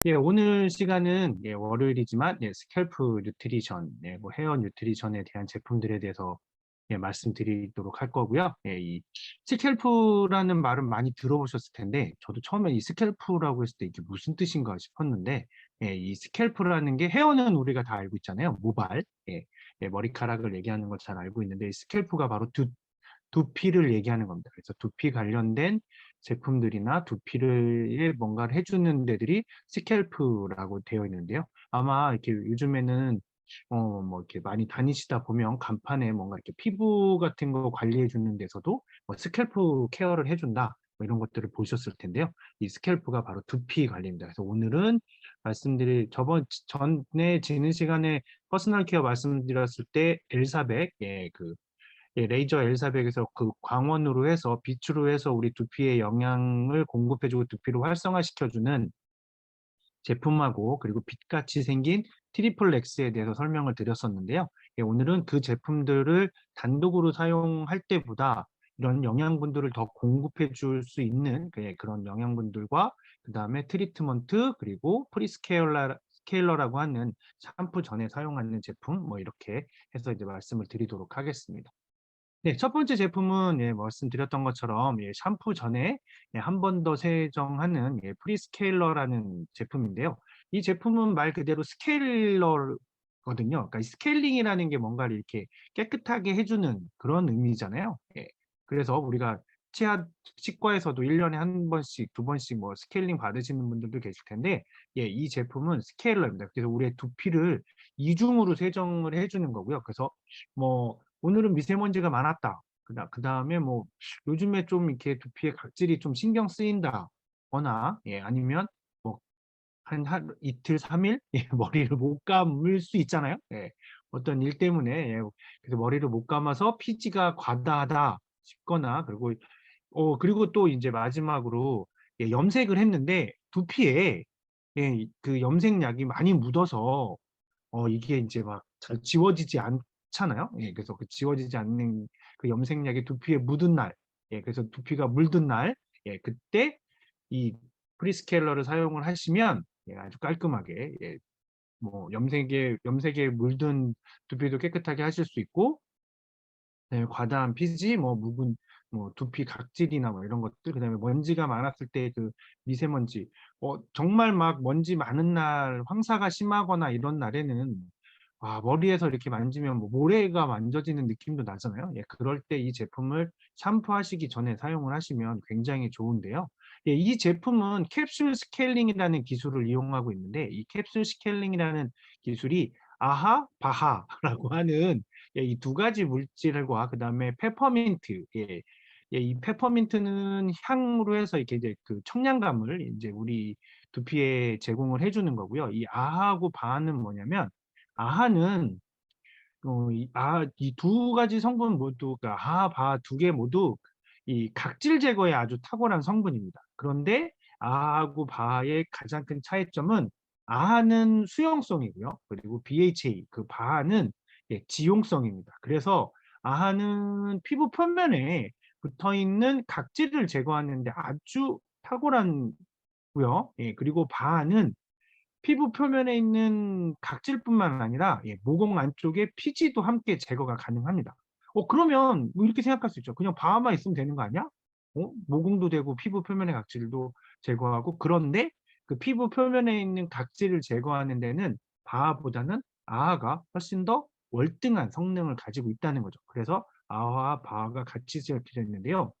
오늘 시간은 월요일이지만 스캘프 뉴트리션, 뭐 헤어 뉴트리션에 대한 제품들에 대해서 말씀드리도록 할 거고요. 이 스캘프라는 말은 많이 들어보셨을 텐데 저도 처음에 이 스캘프라고 했을 때 이게 무슨 뜻인가 싶었는데 이 스캘프라는 게 헤어는 우리가 다 알고 있잖아요. 모발, 머리카락을 얘기하는 걸 잘 알고 있는데 이 스캘프가 바로 두피를 얘기하는 겁니다. 그래서 두피 관련된 제품들이나 두피를 뭔가를 해주는 데들이 스캘프라고 되어 있는데요. 아마 이렇게 요즘에는 뭐 이렇게 많이 다니시다 보면 간판에 뭔가 이렇게 피부 같은 거 관리해 주는 데서도 뭐 스캘프 케어를 해준다, 뭐 이런 것들을 보셨을 텐데요. 이 스캘프가 바로 두피 관리입니다. 그래서 오늘은 말씀드릴 전에 지난 시간에 퍼스널 케어 말씀드렸을 때 엘사백, 레이저 엘사백에서 그 광원으로 해서 빛으로 해서 우리 두피에 영양을 공급해주고 두피를 활성화시켜주는 제품하고, 그리고 빛같이 생긴 트리플 렉스에 대해서 설명을 드렸었는데요. 오늘은 그 제품들을 단독으로 사용할 때보다 이런 영양분들을 더 공급해 줄 수 있는 그런 영양분들과, 그 다음에 트리트먼트, 그리고 스케일러라고 하는 샴푸 전에 사용하는 제품, 뭐 이렇게 해서 이제 말씀을 드리도록 하겠습니다. 네, 첫 번째 제품은 말씀드렸던 것처럼 샴푸 전에 한 번 더 세정하는 프리스케일러라는 제품인데요. 이 제품은 말 그대로 스케일러거든요. 그러니까 이 스케일링이라는 게 뭔가를 이렇게 깨끗하게 해주는 그런 의미잖아요. 그래서 우리가 치아 치과에서도 1년에 한 번씩, 두 번씩 뭐 스케일링 받으시는 분들도 계실 텐데, 이 제품은 스케일러입니다. 그래서 우리의 두피를 이중으로 세정을 해주는 거고요. 그래서 뭐 오늘은 미세먼지가 많았다. 그다음에 뭐 요즘에 좀 이렇게 두피의 각질이 좀 신경 쓰인다거나, 아니면 뭐 한 이틀, 3일 머리를 못 감을 수 있잖아요. 어떤 일 때문에. 그래서 머리를 못 감아서 피지가 과다하다 싶거나, 그리고 또 이제 마지막으로 염색을 했는데 두피에 그 염색약이 많이 묻어서 이게 이제 막 잘 지워지지 않잖아요. 그래서 그 지워지지 않는 그 염색약이 두피에 묻은 날, 그래서 두피가 물든 날, 그때 이 프리스케일러를 사용을 하시면 아주 깔끔하게, 뭐 염색에 물든 두피도 깨끗하게 하실 수 있고, 과다한 피지, 뭐 묵은 뭐 두피 각질이나 뭐 이런 것들, 그다음에 먼지가 많았을 때 그 미세먼지, 정말 막 먼지 많은 날, 황사가 심하거나 이런 날에는 머리에서 이렇게 만지면 뭐 모래가 만져지는 느낌도 나잖아요. 그럴 때 이 제품을 샴푸하시기 전에 사용을 하시면 굉장히 좋은데요. 이 제품은 캡슐 스케일링이라는 기술을 이용하고 있는데, 이 캡슐 스케일링이라는 기술이 아하, 바하라고 하는 이 두 가지 물질과, 그다음에 페퍼민트, 이 페퍼민트는 향으로 해서 이렇게 이제 그 청량감을 이제 우리 두피에 제공을 해주는 거고요. 이 아하하고 바하는 뭐냐면, 아하는 이 두 가지 성분 모두, 그러니까 아하, 바하 두 개 모두 이 각질 제거에 아주 탁월한 성분입니다. 그런데 아하하고 바하의 가장 큰 차이점은, 아하는 수용성이고요. 그리고 BHA, 그 바하는 지용성입니다. 그래서 아하는 피부 표면에 붙어 있는 각질을 제거하는데 아주 탁월한고요. 그리고 바하는 피부 표면에 있는 각질뿐만 아니라 모공 안쪽에 피지도 함께 제거가 가능합니다. 그러면 뭐 이렇게 생각할 수 있죠. 그냥 바하만 있으면 되는 거 아니야? 모공도 되고 피부 표면의 각질도 제거하고. 그런데 그 피부 표면에 있는 각질을 제거하는 데는 바하보다는 아하가 훨씬 더 월등한 성능을 가지고 있다는 거죠. 그래서 아하와 바하가 같이 이렇게 있는데요.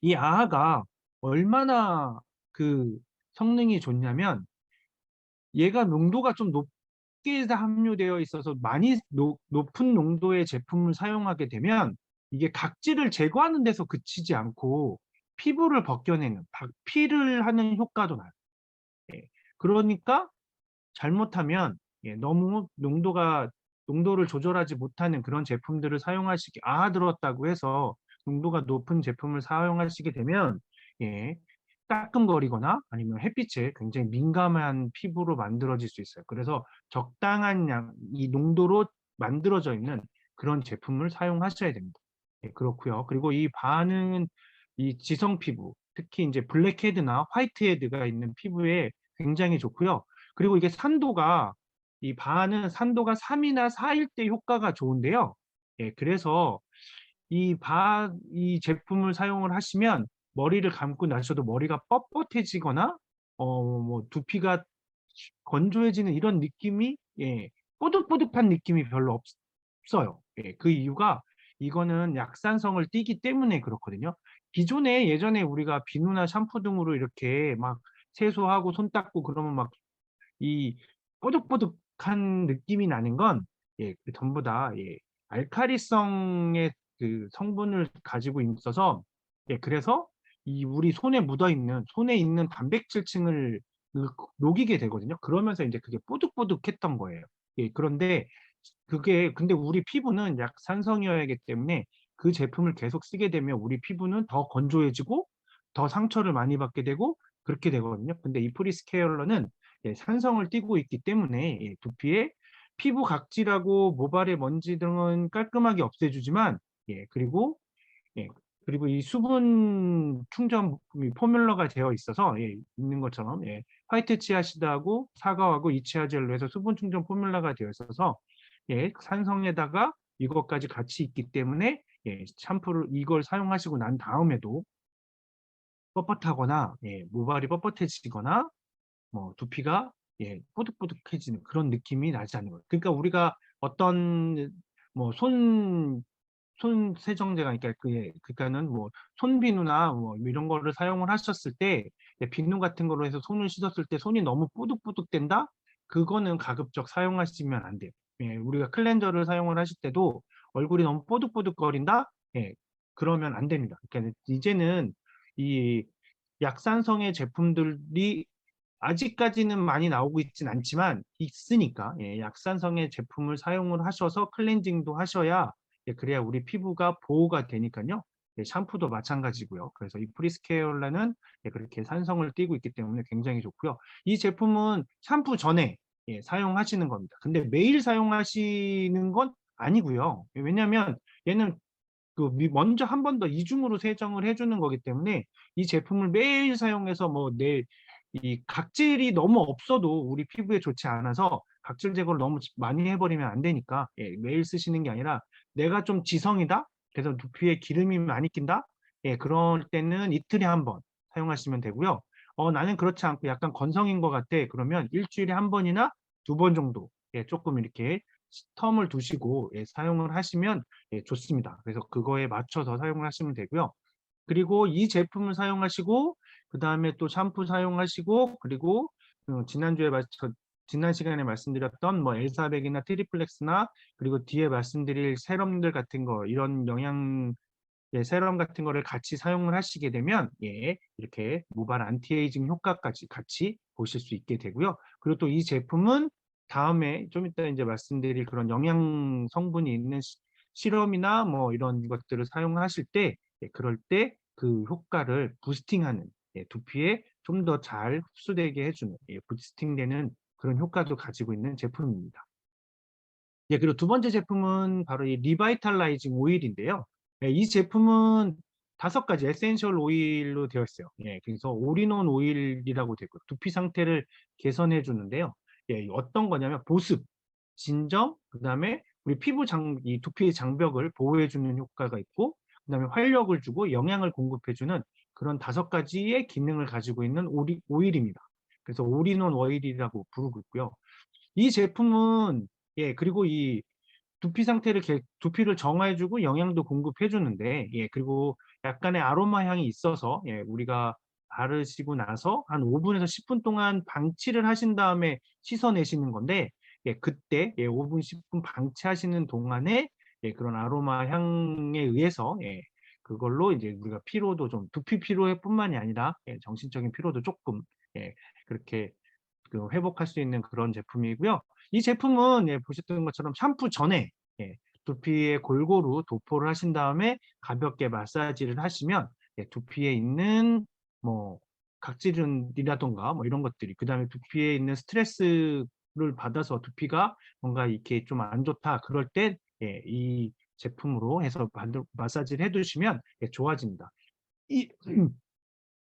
이 아하가 얼마나 그 성능이 좋냐면, 얘가 농도가 좀 높게 함유되어 있어서 많이 높은 농도의 제품을 사용하게 되면 이게 각질을 제거하는 데서 그치지 않고 피부를 벗겨내는 박피를 하는 효과도 나요. 예. 그러니까 잘못하면 너무 농도를 조절하지 못하는 그런 제품들을 들었다고 해서 농도가 높은 제품을 사용하시게 되면 예, 따끔거리거나 아니면 햇빛에 굉장히 민감한 피부로 만들어질 수 있어요. 그래서 적당한 이 농도로 만들어져 있는 그런 제품을 사용하셔야 됩니다. 그렇고요. 그리고 이 반응은 이 지성 피부, 특히 이제 블랙헤드나 화이트헤드가 있는 피부에 굉장히 좋고요. 그리고 이게 산도가 이 바는 산도가 3이나 4일 때 효과가 좋은데요. 예, 그래서 이 제품을 사용을 하시면 머리를 감고 나셔도 머리가 뻣뻣해지거나 뭐 두피가 건조해지는 이런 느낌이 예, 뽀득뽀득한 느낌이 별로 없어요. 예, 그 이유가 이거는 약산성을 띠기 때문에 그렇거든요. 기존에 예전에 우리가 비누나 샴푸 등으로 이렇게 막 세수하고 손 닦고 그러면 막 이 뽀득뽀득한 느낌이 나는 건 예, 그 전부 다 예, 알칼리성의 그 성분을 가지고 있어서 예, 그래서 이 우리 손에 묻어 있는 손에 있는 단백질층을 녹이게 되거든요. 그러면서 이제 그게 뽀득뽀득했던 거예요. 예, 그런데 그게 근데 우리 피부는 약산성이어야 하기 때문에 그 제품을 계속 쓰게 되면 우리 피부는 더 건조해지고 더 상처를 많이 받게 되고 그렇게 되거든요. 근데 이 프리스케어러는 예, 산성을 띠고 있기 때문에 예, 두피에 피부 각질하고 모발의 먼지 등은 깔끔하게 없애주지만 예, 예, 그리고 이 수분 충전 포뮬러가 되어 있어서 예, 있는 것처럼 예, 화이트 치아시드하고 사과하고 이치아젤로 해서 수분 충전 포뮬러가 되어 있어서 예, 산성에다가 이것까지 같이 있기 때문에 예, 샴푸를 이걸 사용하시고 난 다음에도 뻣뻣하거나 예, 모발이 뻣뻣해지거나 뭐 두피가 예, 뽀득뽀득해지는 그런 느낌이 나지 않는 거예요. 그러니까 우리가 어떤 뭐 손 세정제가 그러니까 그러니까는 뭐 손비누나 뭐 이런 거를 사용을 하셨을 때 예, 비누 같은 거로 해서 손을 씻었을 때 손이 너무 뽀득뽀득된다? 그거는 가급적 사용하시면 안 돼요. 예, 우리가 클렌저를 사용을 하실 때도 얼굴이 너무 뽀득뽀득거린다? 예, 그러면 안 됩니다. 그러니까 이제는 이 약산성의 제품들이 아직까지는 많이 나오고 있진 않지만 있으니까 예, 약산성의 제품을 사용을 하셔서 클렌징도 하셔야 예, 그래야 우리 피부가 보호가 되니까요. 예, 샴푸도 마찬가지고요. 그래서 이 프리스케어라는 예, 그렇게 산성을 띠고 있기 때문에 굉장히 좋고요. 이 제품은 샴푸 전에 예, 사용하시는 겁니다. 근데 매일 사용하시는 건 아니고요. 왜냐하면 얘는 먼저 한 번 더 이중으로 세정을 해주는 거기 때문에 이 제품을 매일 사용해서 뭐 내 이 각질이 너무 없어도 우리 피부에 좋지 않아서 각질 제거를 너무 많이 해버리면 안 되니까 예, 매일 쓰시는 게 아니라 내가 좀 지성이다? 그래서 두피에 기름이 많이 낀다? 예, 그럴 때는 이틀에 한 번 사용하시면 되고요. 나는 그렇지 않고 약간 건성인 것 같아. 그러면 일주일에 한 번이나 두 번 정도 예, 조금 이렇게 텀을 두시고 예, 사용을 하시면 예, 좋습니다. 그래서 그거에 맞춰서 사용을 하시면 되고요. 그리고 이 제품을 사용하시고 그다음에 또 샴푸 사용하시고 그리고 지난주에 지난 시간에 말씀드렸던 뭐 엘사백이나 트리플렉스나 그리고 뒤에 말씀드릴 세럼들 같은 거 이런 영양 예, 세럼 같은 거를 같이 사용을 하시게 되면 예, 이렇게 모발 안티에이징 효과까지 같이 보실 수 있게 되고요. 그리고 또 이 제품은 다음에 좀 이따 이제 말씀드릴 그런 영양 성분이 있는 시럼이나 뭐 이런 것들을 사용하실 때 예, 그럴 때 그 효과를 부스팅하는 예, 두피에 좀 더 잘 흡수되게 해주는 예, 부스팅되는 그런 효과도 가지고 있는 제품입니다. 예, 그리고 두 번째 제품은 바로 이 리바이탈라이징 오일인데요. 예, 이 제품은 5가지 에센셜 오일로 되어 있어요. 예, 그래서 올인원 오일이라고 되고 두피 상태를 개선해 주는데요. 예, 어떤 거냐면 보습, 진정, 그다음에 우리 이 두피의 장벽을 보호해 주는 효과가 있고, 그다음에 활력을 주고 영양을 공급해 주는 그런 5가지의 기능을 가지고 있는 오일입니다. 그래서 올인원 오일이라고 부르고 있고요. 이 제품은 예, 그리고 이 두피를 정화해주고 영양도 공급해주는데, 예, 그리고 약간의 아로마 향이 있어서, 예, 우리가 바르시고 나서 한 5분에서 10분 동안 방치를 하신 다음에 씻어내시는 건데, 예, 그때, 예, 5분, 10분 방치하시는 동안에, 예, 그런 아로마 향에 의해서, 예, 그걸로 이제 우리가 피로도 좀, 두피 피로뿐만이 아니라, 예, 정신적인 피로도 조금, 예, 그렇게 회복할 수 있는 그런 제품이고요. 이 제품은 예, 보셨던 것처럼 샴푸 전에 예, 두피에 골고루 도포를 하신 다음에 가볍게 마사지를 하시면 예, 두피에 있는 뭐 각질이라던가 뭐 이런 것들이 그다음에 두피에 있는 스트레스를 받아서 두피가 뭔가 이렇게 좀 안 좋다 그럴 때 예, 이 제품으로 해서 마사지를 해두시면 예, 좋아집니다. 이,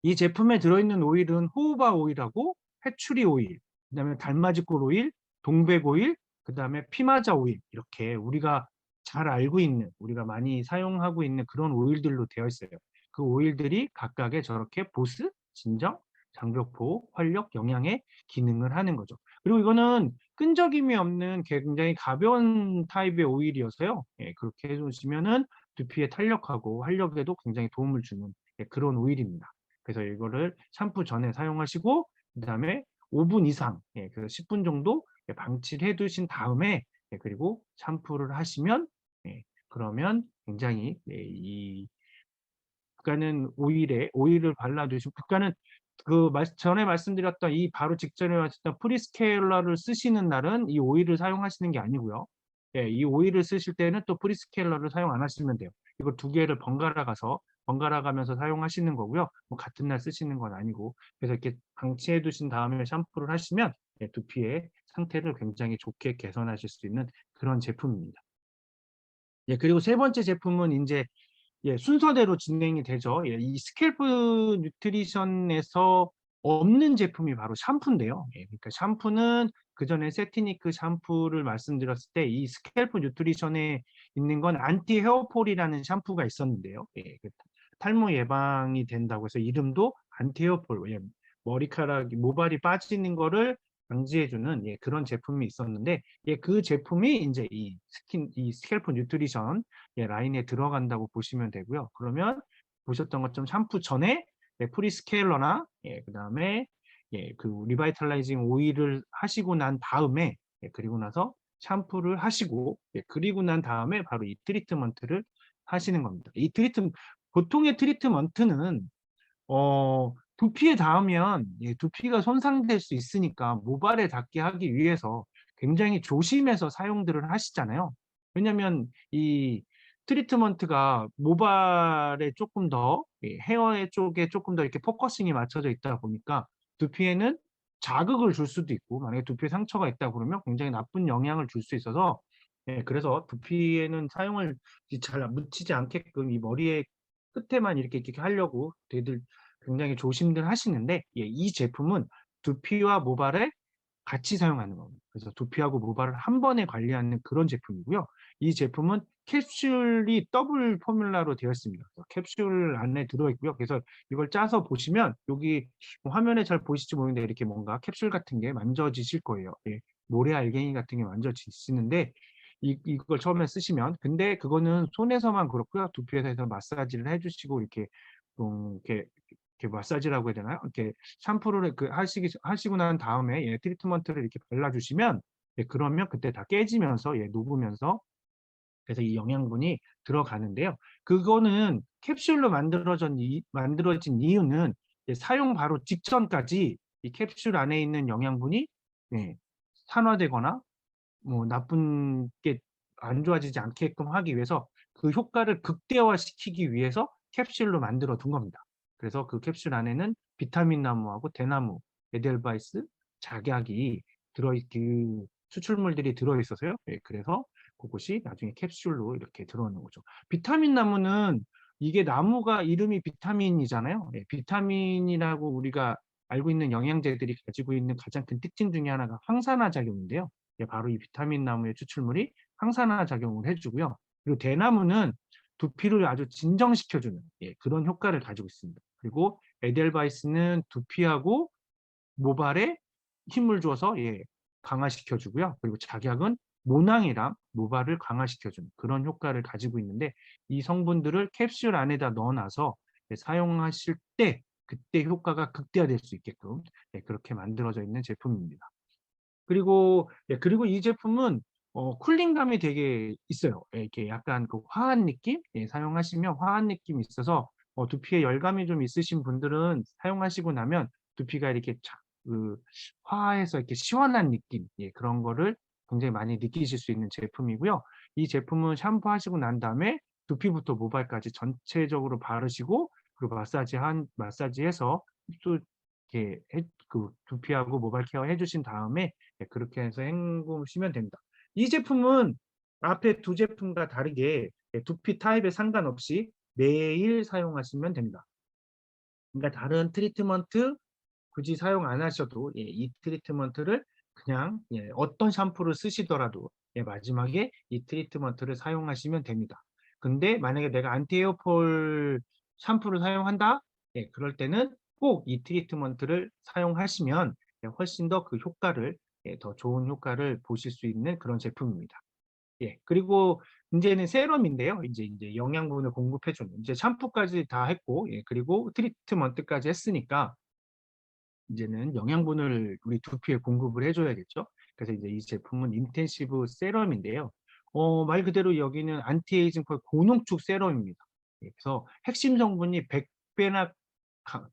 이 제품에 들어있는 오일은 호우바 오일하고 패추리 오일, 그다음에 달맞이꿀 오일, 동백 오일, 그다음에 피마자 오일 이렇게 우리가 잘 알고 있는 우리가 많이 사용하고 있는 그런 오일들로 되어 있어요. 그 오일들이 각각의 저렇게 보습, 진정, 장벽 보호, 활력, 영양의 기능을 하는 거죠. 그리고 이거는 끈적임이 없는 굉장히 가벼운 타입의 오일이어서요. 예, 그렇게 해 놓으시면은 두피의 탄력하고 활력에도 굉장히 도움을 주는 예, 그런 오일입니다. 그래서 이거를 샴푸 전에 사용하시고 그다음에 5분 이상 예, 그래서 10분 정도 예, 방치를 해 두신 다음에 예, 그리고 샴푸를 하시면 예, 그러면 굉장히 예, 이 국가는 오일을 발라 두시고 국가는 그 전에 말씀드렸던 이 바로 직전에 말씀드렸던 프리스케일러를 쓰시는 날은 이 오일을 사용하시는 게 아니고요. 예, 이 오일을 쓰실 때는 또 프리스케일러를 사용 안 하시면 돼요. 이거 두 개를 번갈아 가면서 사용하시는 거고요. 뭐 같은 날 쓰시는 건 아니고. 그래서 이렇게 방치해 두신 다음에 샴푸를 하시면 예, 두피의 상태를 굉장히 좋게 개선하실 수 있는 그런 제품입니다. 예, 그리고 세 번째 제품은 인제 예, 순서대로 진행이 되죠. 예, 이 스캘프 뉴트리션에서 없는 제품이 바로 샴푸인데요. 예, 그러니까 샴푸는 그전에 세티니크 샴푸를 말씀드렸을 때 이 스캘프 뉴트리션에 있는 건 안티 헤어폴이라는 샴푸가 있었는데요. 예, 그 탈모 예방이 된다고 해서 이름도 안티 헤어폴. 예, 머리카락이 모발이 빠지는 거를 방지해 주는 예, 그런 제품이 있었는데 예, 그 제품이 인제 이 스캘프 뉴트리션 예, 라인에 들어간다고 보시면 되고요. 그러면 보셨던 것처럼 샴푸 전에 예, 프리스케일러나 예, 그다음에 예, 그 리바이탈라이징 오일을 하시고 난 다음에 예, 그리고 나서 샴푸를 하시고 예, 그리고 난 다음에 바로 이 트리트먼트를 하시는 겁니다. 이 보통의 트리트먼트는 두피에 닿으면 예, 두피가 손상될 수 있으니까 모발에 닿게 하기 위해서 굉장히 조심해서 사용들을 하시잖아요. 왜냐면 이 트리트먼트가 모발에 조금 더 헤어 쪽에 조금 더 이렇게 포커싱이 맞춰져 있다 보니까 두피에는 자극을 줄 수도 있고 만약에 두피에 상처가 있다 그러면 굉장히 나쁜 영향을 줄 수 있어서 예, 그래서 두피에는 사용을 잘 묻히지 않게끔 이 머리의 끝에만 이렇게 하려고 되들 굉장히 조심들 하시는데 예, 이 제품은 두피와 모발에 같이 사용하는 겁니다. 그래서 두피하고 모발을 한 번에 관리하는 그런 제품이고요. 이 제품은 캡슐이 더블 포뮬라로 되어 있습니다. 그래서 캡슐 안에 들어 있고요. 그래서 이걸 짜서 보시면 여기 뭐 화면에 잘 보이실지 모르겠는데 이렇게 뭔가 캡슐 같은 게 만져지실 거예요. 예. 모래 알갱이 같은 게 만져지시는데 이걸 처음에 쓰시면 근데 그거는 손에서만 그렇고요. 두피에서 마사지를 해 주시고 이렇게 이렇게 마사지라고 해야 되나요? 이렇게 샴푸를 하시고 난 다음에 예, 트리트먼트를 이렇게 발라 주시면 예, 그러면 그때 다 깨지면서 예, 녹으면서 그래서 이 영양분이 들어가는데요. 그거는 캡슐로 만들어진 이유는 예, 사용 바로 직전까지 이 캡슐 안에 있는 영양분이 예, 산화되거나 뭐 나쁜 게 안 좋아지지 않게끔 하기 위해서 그 효과를 극대화시키기 위해서 캡슐로 만들어 둔 겁니다. 그래서 그 캡슐 안에는 비타민 나무하고 대나무, 에델바이스, 작약이 그 추출물들이 들어 있어서요. 예, 그래서 그것이 나중에 캡슐로 이렇게 들어오는 거죠. 비타민 나무는 이게 나무가 이름이 비타민이잖아요. 예, 비타민이라고 우리가 알고 있는 영양제들이 가지고 있는 가장 큰 특징 중에 하나가 항산화 작용인데요. 예, 바로 이 비타민 나무의 추출물이 항산화 작용을 해 주고요. 그리고 대나무는 두피를 아주 진정시켜 주는 예, 그런 효과를 가지고 있습니다. 그리고 에델바이스는 두피하고 모발에 힘을 줘서 예, 강화시켜 주고요. 그리고 작약은 모낭이랑 모발을 강화시켜 주는 그런 효과를 가지고 있는데 이 성분들을 캡슐 안에다 넣어 놔서 예, 사용하실 때 그때 효과가 극대화될 수 있게끔 예, 그렇게 만들어져 있는 제품입니다. 그리고 이 제품은 쿨링감이 되게 있어요. 예, 이렇게 약간 그 화한 느낌? 예, 사용하시면 화한 느낌이 있어서 두피에 열감이 좀 있으신 분들은 사용하시고 나면 두피가 이렇게 화해서 이렇게 시원한 느낌, 예, 그런 거를 굉장히 많이 느끼실 수 있는 제품이고요. 이 제품은 샴푸하시고 난 다음에 두피부터 모발까지 전체적으로 바르시고 그리고 마사지해서 또 이렇게 그 두피하고 모발 케어 해 주신 다음에 네, 그렇게 해서 헹구시면 됩니다. 이 제품은 앞에 두 제품과 다르게 예, 두피 타입에 상관없이 매일 사용하시면 됩니다. 그러니까 다른 트리트먼트 굳이 사용 안 하셔도 이 트리트먼트를 그냥 어떤 샴푸를 쓰시더라도 마지막에 이 트리트먼트를 사용하시면 됩니다. 근데 만약에 내가 안티 헤어폴 샴푸를 사용한다? 그럴 때는 꼭 이 트리트먼트를 사용하시면 훨씬 더 그 효과를 더 좋은 효과를 보실 수 있는 그런 제품입니다. 그리고 인제는 세럼인데요. 인제 영양분을 공급해 주는 이제 샴푸까지 다 했고 그리고 트리트먼트까지 했으니까 이제는 영양분을 우리 두피에 공급을 해 줘야겠죠. 그래서 이제 이 제품은 인텐시브 세럼인데요. 말 그대로 여기는 안티에이징 콜 고농축 세럼입니다. 그래서 핵심 성분이 100 배나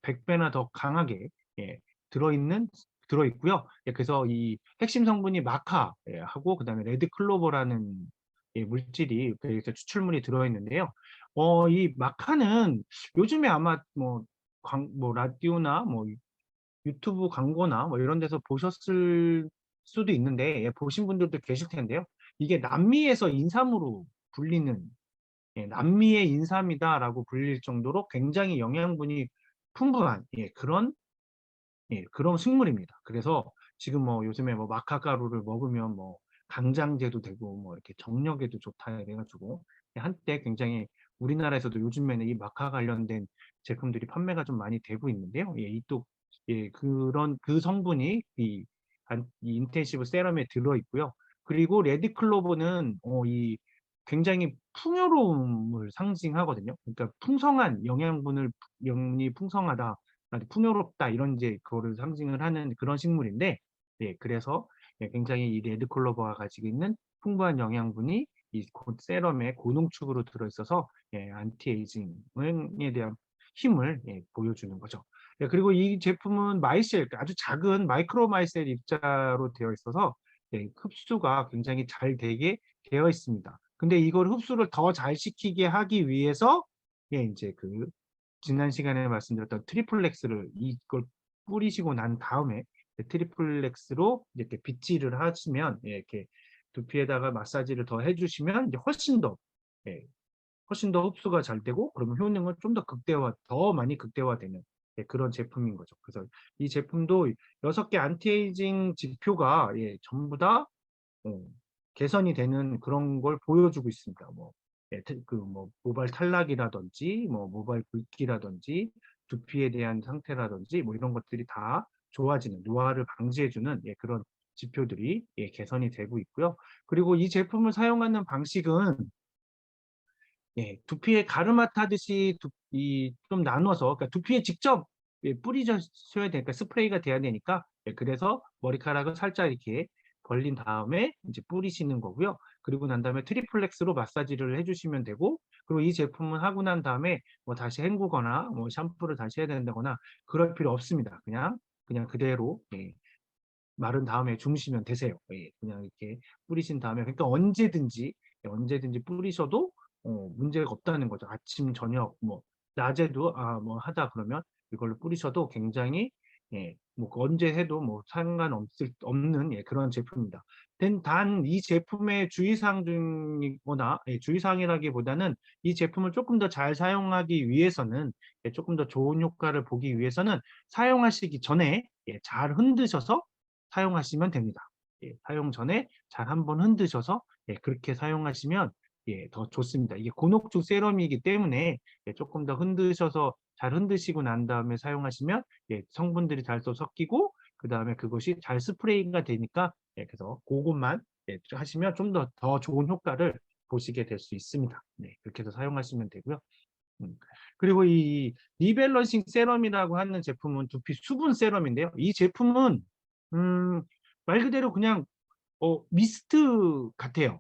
100 배나 더 강하게 예 들어있는 들어있고요. 그래서 이 핵심 성분이 마카 하고 그다음에 레드 클로버라는 물질이 그래서 추출물이 들어있는데요. 이 마카는 요즘에 아마 뭐 라디오나 뭐 유튜브 광고나 뭐 이런 데서 보셨을 수도 있는데 보신 분들도 계실 텐데요. 이게 남미에서 인삼으로 불리는 "남미의 인삼이다."라고 불릴 정도로 굉장히 영양분이 풍부한 그런 식물입니다. 그래서 지금 뭐 요즘에 뭐 마카가루를 먹으면 뭐 강장제도 되고 뭐 이렇게 정력에도 좋다 이래 가지고 한때 굉장히 우리나라에서도 요즘에는 이 마카 관련된 제품들이 판매가 좀 많이 되고 있는데요. 이 또 그런 그 성분이 이 인텐시브 세럼에 들어 있고요. 그리고 레드 클로버는 이 굉장히 풍요로움을 상징하거든요. 그러니까 풍성한 영양분을 영이 풍성하다. 풍요롭다 이런 이제 그거를 상징을 하는 그런 식물인데 그래서 굉장히 이 레드 클로버가 가지고 있는 풍부한 영양분이 이 세럼에 고농축으로 들어 있어서 안티 에이징에 대한 힘을 보여주는 거죠. 그리고 이 제품은 마이셀 아주 작은 마이크로 마이셀 입자로 되어 있어서 흡수가 굉장히 잘 되게 되어 있습니다. 근데 이걸 흡수를 더 잘 시키게 하기 위해서 인제 지난 시간에 말씀드렸던 트리플렉스를 이걸 뿌리시고 난 다음에 트리플렉스로 이렇게 빗질을 하시면 이렇게 두피에다가 마사지를 더 해 주시면 이제 예 훨씬 더 흡수가 잘 되고 그러면 효능은 좀 더 많이 극대화되는 그런 제품인 거죠. 그래서 이 제품도 6개 안티에이징 지표가 전부 다 어 개선이 되는 그런 걸 보여주고 있습니다. 뭐 뭐 모발 탈락이라든지 뭐 모발 굵기라든지 두피에 대한 상태라든지 뭐 이런 것들이 다 좋아지는 노화를 방지해 주는 그런 지표들이 개선이 되고 있고요. 그리고 이 제품을 사용하는 방식은 두피에 가르마 타듯이 좀 나눠서 그러니까 두피에 직접 뿌리셔야 되니까 스프레이가 돼야 되니까 그래서 머리카락을 살짝 이렇게 벌린 다음에 인제 뿌리시는 거고요. 그리고 난 다음에 트리플렉스로 마사지를 해 주시면 되고 그리고 이 제품을 하고 난 다음에 뭐 다시 헹구거나 뭐 샴푸를 다시 해야 된다거나 그럴 필요 없습니다. 그냥 그대로 마른 다음에 주무시면 되세요. 그냥 이렇게 뿌리신 다음에 그러니까 언제든지 뿌리셔도 문제가 없다는 거죠. 아침, 저녁 뭐 낮에도 뭐 하다 그러면 이걸로 뿌리셔도 굉장히 뭐 언제 해도 뭐 상관없을 없는 그런 제품입니다. 단 이 제품의 주의사항 중이거나 주의사항이라기보다는 이 제품을 쪼끔 더 잘 사용하기 위해서는 쪼끔 더 좋은 효과를 보기 위해서는 사용하시기 전에 잘 흔드셔서 사용하시면 됩니다. 사용 전에 잘 한번 흔드셔서 그렇게 사용하시면 더 좋습니다. 이게 고농축 세럼이기 때문에 쪼끔 더 흔드셔서 잘 흔드시고 난 다음에 사용하시면 성분들이 잘 또 섞이고 그다음에 그것이 잘 스프레이가 되니까 그래서 고것만 하시면 좀 더 좋은 효과를 보시게 될 수 있습니다. 그렇게 해서 사용하시면 되고요. 음. 그리고 이 리밸런싱 세럼이라고 하는 제품은 두피 수분 세럼인데요. 이 제품은 음 말 그대로 그냥 미스트 같아요.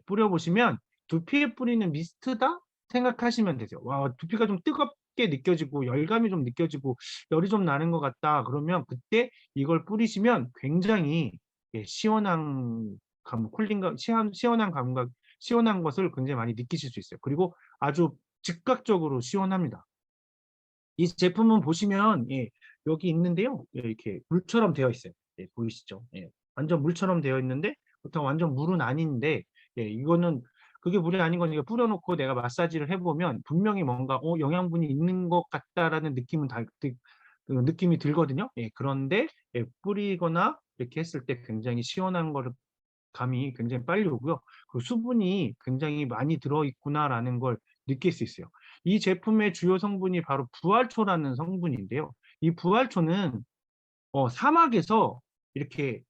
뿌려 보시면 '두피에 뿌리는 미스트다.' 생각하시면 되죠. '와 두피가 좀 뜨겁게 느껴지고 열감이 좀 느껴지고 열이 좀 나는 것 같다.' 그러면 그때 이걸 뿌리시면 굉장히 시원한 쿨링감 시원한 감각 시원한 것을 굉장히 많이 느끼실 수 있어요. 그리고 아주 즉각적으로 시원합니다. 이 제품은 보시면 여기 있는데요. 이렇게 물처럼 되어 있어요. 보이시죠? 완전 물처럼 되어 있는데 그렇다고 완전 물은 아닌데 이거는 그게 물이 아닌 거니까 뿌려 놓고 내가 마사지를 해 보면 분명히 뭔가 '영양분이 있는 것 같다.'라는 느낌은 그 느낌이 들거든요. 예, 그런데 예, 뿌리거나 이렇게 했을 때 굉장히 시원한 거를 감이 굉장히 빨리 오고요. 그 수분이 굉장히 많이 들어 있구나라는 걸 느낄 수 있어요. 이 제품의 주요 성분이 바로 부활초라는 성분인데요. 이 부활초는 사막에서 이렇게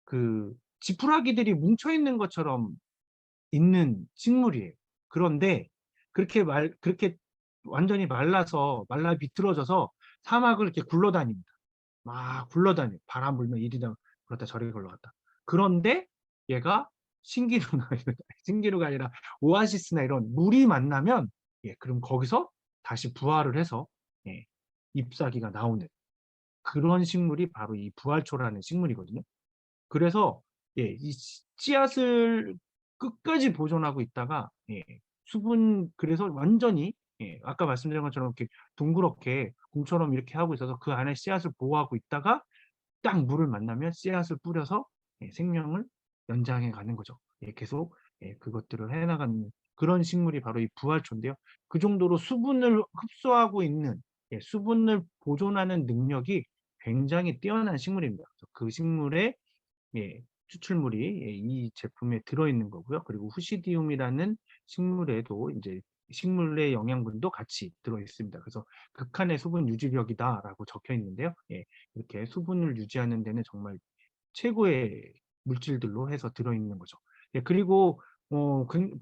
그 지푸라기들이 뭉쳐 있는 것처럼 있는 식물이에요. 그런데 그렇게 완전히 말라 비틀어져서 사막을 이렇게 굴러다닙니다. 막 굴러다녀요. 바람 불면 이리다 그렇다 저리 걸러갔다. 그런데 얘가 신기루나 신기루가 아니라 오아시스나 이런 물이 만나면 예, 그럼 거기서 다시 부활을 해서 예, 잎사귀가 나오는 그런 식물이 바로 이 부활초라는 식물이거든요. 그래서 예, 이 씨앗을 끝까지 보존하고 있다가 예, 그래서 완전히 예, 아까 말씀드린 것처럼 이렇게 둥그렇게 공처럼 이렇게 하고 있어서 그 안에 씨앗을 보호하고 있다가 딱 물을 만나면 씨앗을 뿌려서 예, 생명을 연장해 가는 거죠. 예, 계속 예, 그것들을 해 나가는 그런 식물이 바로 이 부활초인데요. 그 정도로 수분을 흡수하고 있는 예, 수분을 보존하는 능력이 굉장히 뛰어난 식물입니다. 그래서 그 식물의 예, 추출물이 예, 이 제품에 들어있는 거고요. 그리고 후시디움이라는 식물에도 이제 식물의 영양분도 같이 들어있습니다. 그래서 극한의 수분 유지력이다라고 적혀 있는데요. 예, 이렇게 수분을 유지하는 데는 정말 최고의 물질들로 해서 들어있는 거죠. 예, 그리고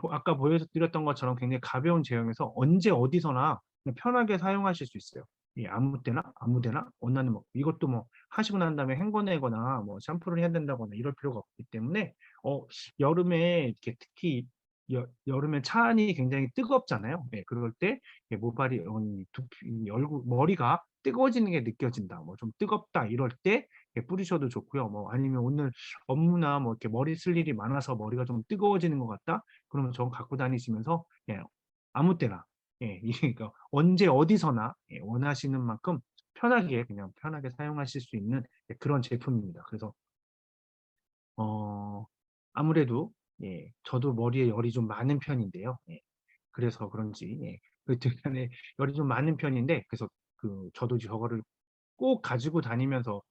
아까 보여드렸던 것처럼 굉장히 가벼운 제형에서 언제 어디서나 그냥 편하게 사용하실 수 있어요. 예, 아무 때나 아무데나 원하는 뭐 이것도 뭐 하시고 난 다음에 헹궈내거나 뭐 샴푸를 해야 된다거나 이럴 필요가 없기 때문에 여름에 이렇게 특히 여름에 차 안이 굉장히 뜨겁잖아요. 예, 그럴 때 예, 모발이 두피, 얼굴, 머리가 뜨거워지는 게 느껴진다. 뭐 좀 뜨겁다 이럴 때 예, 뿌리셔도 좋고요. 뭐 아니면 오늘 업무나 뭐 이렇게 머리 쓸 일이 많아서 머리가 좀 뜨거워지는 것 같다. 그러면 저거 갖고 다니시면서 예, 아무 때나 예, 그러니까 언제 어디서나 예, 원하시는 만큼 편하게 그냥 편하게 사용하실 수 있는 예, 그런 제품입니다. 그래서 어, 아무래도 예, 저도 머리에 열이 좀 많은 편인데요. 예, 그래서 그런지 예, 그 등간에 열이 좀 많은 편인데 그래서 저도 저거를 꼭 가지고 다니면서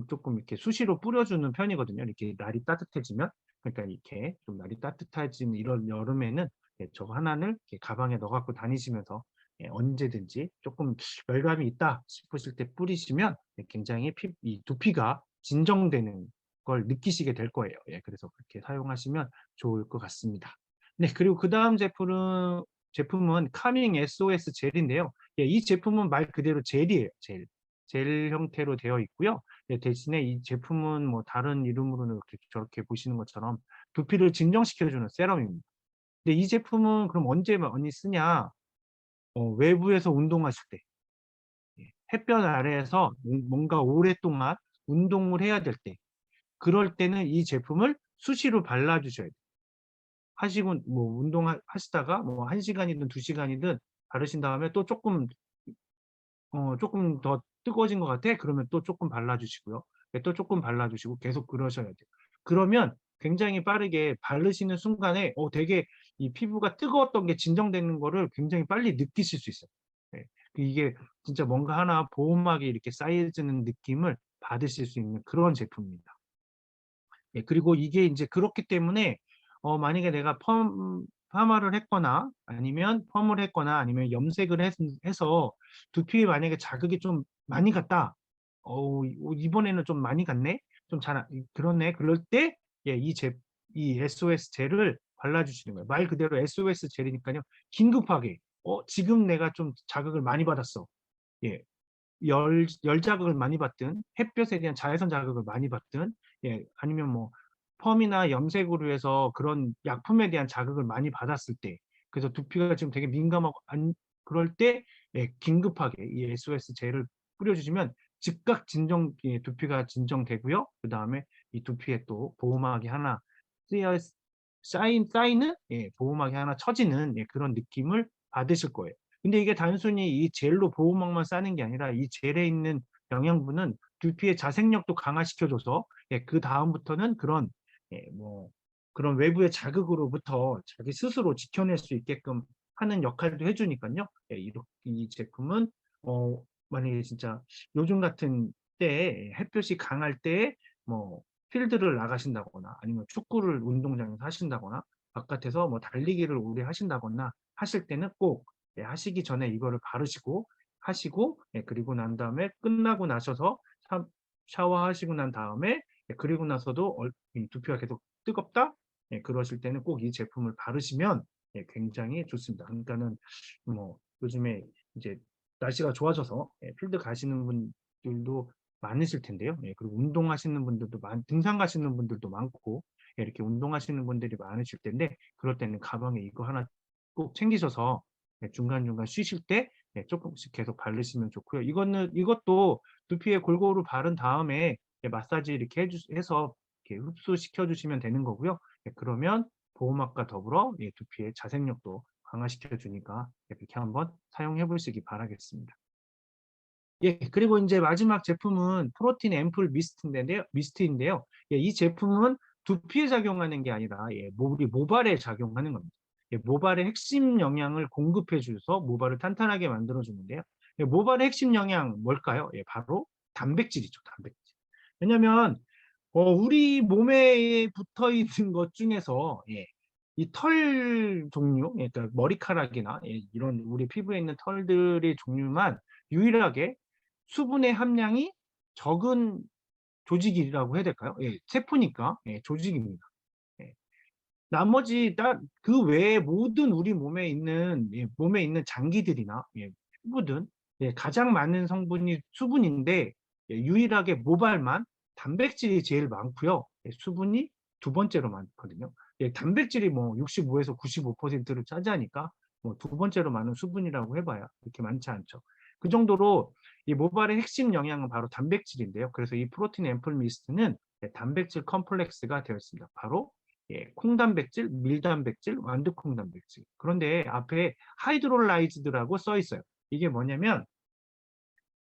조금 이렇게 수시로 뿌려주는 편이거든요. 이렇게 날이 따뜻해지면 그러니까 이렇게 좀 날이 따뜻해진 이런 여름에는 예, 저거 하나를 이렇게 가방에 넣어 갖고 다니시면서 예, 언제든지 조금 열감이 있다 싶으실 때 뿌리시면 예, 굉장히 이 두피가 진정되는 걸 느끼시게 될 거예요. 예, 그래서 그렇게 사용하시면 좋을 것 같습니다. 네, 그리고 그다음 제품은 카밍 SOS 젤인데요. 예, 이 제품은 말 그대로 젤이에요. 젤 형태로 되어 있고요. 네, 대신에 이 제품은 뭐 다른 이름으로는 이렇게 저렇게 보시는 것처럼 두피를 진정시켜주는 세럼입니다. 근데 이 제품은 그럼 언제 많이 쓰냐? 외부에서 운동하실 때, 예, 햇볕 아래에서 뭔가 오랫동안 운동을 해야 될 때, 그럴 때는 이 제품을 수시로 발라주셔야 돼요. 하시고 뭐 운동하시다가 뭐 1시간이든 2시간이든 바르신 다음에 또 조금 더 뜨거워진 것 같아? 그러면 또 조금 발라주시고요. 네, 또 조금 발라주시고 계속 그러셔야 돼요. 그러면 굉장히 빠르게 바르시는 순간에 되게 이 피부가 뜨거웠던 게 진정되는 거를 굉장히 빨리 느끼실 수 있어요. 네. 이게 진짜 뭔가 하나 보호막이 이렇게 쌓여지는 느낌을 받으실 수 있는 그런 제품입니다. 예, 그리고 이게 이제 그렇기 때문에 만약에 내가 파마를 했거나 아니면 펌을 했거나 아니면 염색을 해서 두피에 만약에 자극이 좀 많이 갔다. 이번에는 좀 많이 갔네. 좀 그러네. 그럴 때 예, 이 SOS 젤을 발라주시는 거예요. 말 그대로 SOS 젤이니까요. 긴급하게 지금 내가 좀 자극을 많이 받았어. 예, 열 자극을 많이 받든 햇볕에 대한 자외선 자극을 많이 받든 예, 아니면 뭐 펌이나 염색으로 해서 그런 약품에 대한 자극을 많이 받았을 때 그래서 두피가 지금 되게 민감하고 그럴 때 예, 긴급하게 이 SOS 젤을 뿌려주시면 즉각 예, 두피가 진정되고요. 그 다음에 이 두피에 또 보호막이 하나 쓰여 쌓이는 예, 보호막이 하나 처지는 예, 그런 느낌을 받으실 거예요. 근데 이게 단순히 이 젤로 보호막만 싸는 게 아니라 이 젤에 있는 영양분은 두피의 자생력도 강화시켜줘서 예, 그 다음부터는 예, 뭐 그런 외부의 자극으로부터 자기 스스로 지켜낼 수 있게끔 하는 역할도 해주니까요. 예, 이 제품은 만약에 진짜 요즘 같은 때에 햇볕이 강할 때에 뭐 필드를 나가신다거나 아니면 축구를 운동장에서 하신다거나 바깥에서 뭐 달리기를 오래 하신다거나 하실 때는 꼭 하시기 전에 이거를 바르시고 하시고 그리고 난 다음에 끝나고 나셔서 샤워하시고 난 다음에 그리고 나서도 이 두피가 계속 뜨겁다? 그러실 때는 꼭 이 제품을 바르시면 굉장히 좋습니다. 그러니까는 뭐 요즘에 이제 날씨가 좋아져서 필드 가시는 분들도 많으실 텐데요. 그리고 운동하시는 분들도 등산 가시는 분들도 많고 이렇게 운동하시는 분들이 많으실 텐데 그럴 때는 가방에 이거 하나 꼭 챙기셔서 중간중간 쉬실 때 쪼끔씩 계속 바르시면 좋고요. 이것도 두피에 골고루 바른 다음에 마사지 이렇게 해서 이렇게 흡수시켜 주시면 되는 거고요. 그러면 보호막과 더불어 두피의 자생력도 강화시켜 주니까 그렇게 한번 사용해 보시기 바라겠습니다. 그리고 인제 마지막 제품은 프로틴 앰플 미스트인데요. 이 제품은 두피에 작용하는 게 아니라 우리 모발에 작용하는 겁니다. 모발의 핵심 영양을 공급해 줘서 모발을 탄탄하게 만들어 주는데요. 모발의 핵심 영양 뭘까요? 바로 단백질이죠, 단백질. 왜냐면 우리 몸에 붙어 있는 것 중에서 이 털 종류 그러니까 머리카락이나 이런 우리 피부에 있는 털들의 종류만 유일하게 수분의 함량이 적은 조직이라고 해야 될까요? 세포니까 조직입니다. 예. 나머지 그 외에 모든 우리 몸에 있는 장기들이나 피부든 가장 많은 성분이 수분인데 유일하게 모발만 단백질이 제일 많고요. 수분이 두 번째로 많거든요. 단백질이 뭐 65에서 95%를 차지하니까 뭐 두 번째로 많은 수분이라고 해 봐야 그렇게 많지 않죠. 그 정도로 이 모발의 핵심 영양은 바로 단백질인데요. 그래서 이 프로틴 앰플 미스트는 단백질 컴플렉스가 되어 있습니다. 바로 콩단백질, 밀단백질, 완두콩 단백질. 그런데 앞에 하이드롤라이즈드라고 써 있어요. 이게 뭐냐면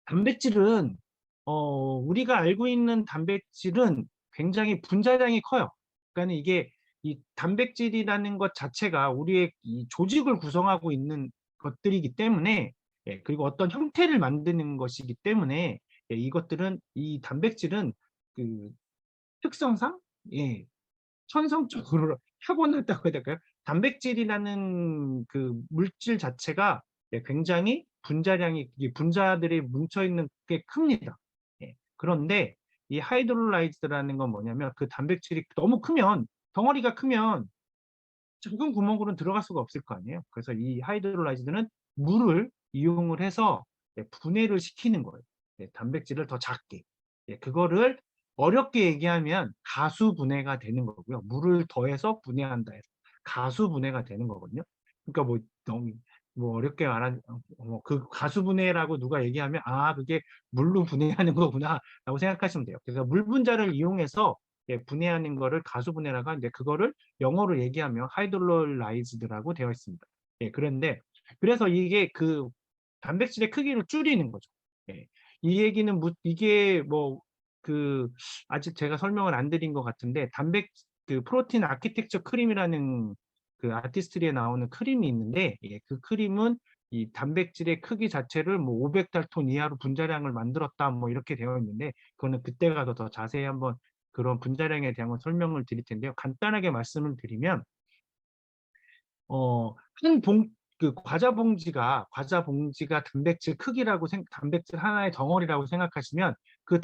단백질은 우리가 알고 있는 단백질은 굉장히 분자량이 커요. 그러니까는 이게 이 단백질이라는 것 자체가 우리의 이 조직을 구성하고 있는 것들이기 때문에 그리고 어떤 형태를 만드는 것이기 때문에 이 단백질은 그 특성상 천성적으로 타고났다고 해야 될까요? 단백질이라는 그 물질 자체가 굉장히 분자량이 이 분자들이 뭉쳐 있는 게 큽니다. 그런데 이 하이드롤라이즈드라는 건 뭐냐면 그 단백질이 너무 크면 덩어리가 크면 작은 구멍으로는 들어갈 수가 없을 거 아니에요. 그래서 이 하이드롤라이즈드는 물을 이용을 해서 분해를 시키는 거예요. 단백질을 더 작게. 그거를 어렵게 얘기하면 가수분해가 되는 거고요. 물을 더해서 분해한다 해서 가수분해가 되는 거거든요. 그러니까 뭐 너무 뭐 어렵게 말한 그 가수분해라고 누가 얘기하면 '아 그게 물로 분해하는 거구나.'라고 생각하시면 돼요. 그래서 물 분자를 이용해서 분해하는 거를 가수분해라고 하는데 그거를 영어로 얘기하면 hydrolyzed라고 되어 있습니다. 그런데 그래서 이게 그 단백질의 크기를 줄이는 거죠. 이 얘기는 이게 뭐 그 아직 제가 설명을 안 드린 것 같은데 그 프로틴 아키텍처 크림이라는 그 아티스트리에 나오는 크림이 있는데 그 크림은 이 단백질의 크기 자체를 뭐 500달톤 이하로 분자량을 만들었다 뭐 이렇게 되어 있는데 그거는 그때 가서 더 자세히 한번 그런 분자량에 대한 설명을 드릴 텐데요. 간단하게 말씀을 드리면 한 과자 봉지가 단백질 크기라고 단백질 하나의 덩어리라고 생각하시면 그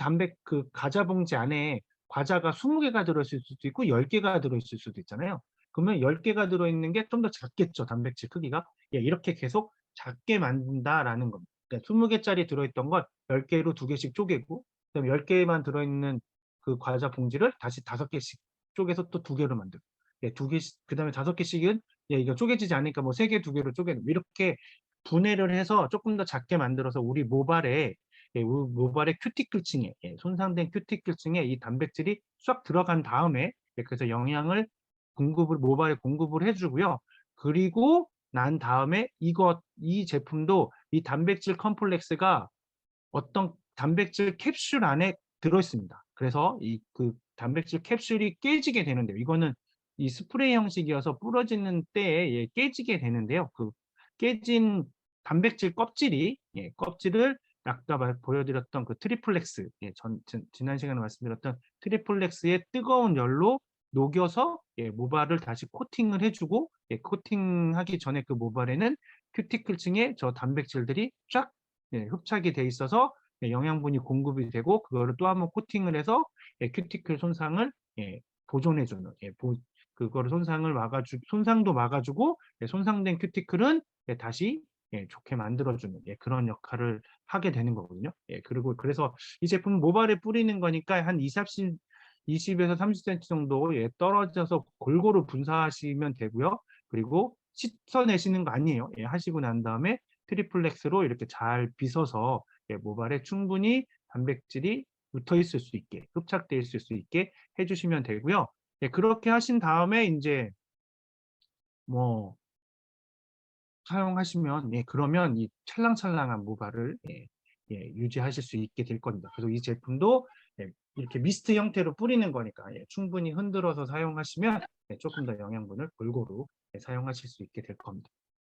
과자 봉지 안에 과자가 20개가 들어있을 수도 있고 10개가 들어있을 수도 있잖아요. 그러면 10개가 들어있는 게 좀 더 작겠죠, 단백질 크기가. 이렇게 계속 작게 만든다라는 겁니다. 그러니까 20개짜리 들어있던 걸 10개로 2개씩 쪼개고 그다음에 10개만 들어있는 그 과자 봉지를 다시 5개씩 쪼개서 또 2개로 만들고 2개씩 그다음에 5개씩은 이거 쪼개지지 않으니까 뭐 3개, 2개로 쪼개는 이렇게 분해를 해서 조금 더 작게 만들어서 우리 모발의 큐티클층에 손상된 큐티클층에 이 단백질이 쏙 들어간 다음에 그래서 영양을 모발에 공급을 해 주고요. 그리고 난 다음에 이 제품도 이 단백질 컴플렉스가 어떤 단백질 캡슐 안에 들어 있습니다. 그래서 그 단백질 캡슐이 깨지게 되는데요. 이거는 이 스프레이 형식이어서 부러지는 때에 깨지게 되는데요. 그 깨진 단백질 껍질을 아까 보여드렸던 그 트리플렉스, 지난 시간에 말씀드렸던 트리플렉스의 뜨거운 열로 녹여서 모발을 다시 코팅을 해주고, 코팅하기 전에 그 모발에는 큐티클층에 저 단백질들이 쫙 흡착이 돼 있어서 영양분이 공급이 되고, 그거를 또 한번 코팅을 해서 큐티클 손상을 보존해주는, 그거를 손상도 막아주고, 손상된 큐티클은 다시 좋게 만들어주는 그런 역할을 하게 되는 거거든요. 그리고 그래서 이 제품은 모발에 뿌리는 거니까 한 20에서 30cm 정도 떨어져서 골고루 분사하시면 되고요. 그리고 씻어내시는 거 아니에요. 하시고 난 다음에 트리플렉스로 이렇게 잘 빗어서 모발에 충분히 단백질이 붙어 있을 수 있게, 흡착돼 있을 수 있게 해주시면 되고요. 그렇게 하신 다음에 이제 뭐 사용하시면 그러면 이 찰랑찰랑한 모발을 유지하실 수 있게 될 겁니다. 그래서 이 제품도 이렇게 미스트 형태로 뿌리는 거니까 충분히 흔들어서 사용하시면 조금 더 영양분을 골고루 사용하실 수 있게 될 겁니다.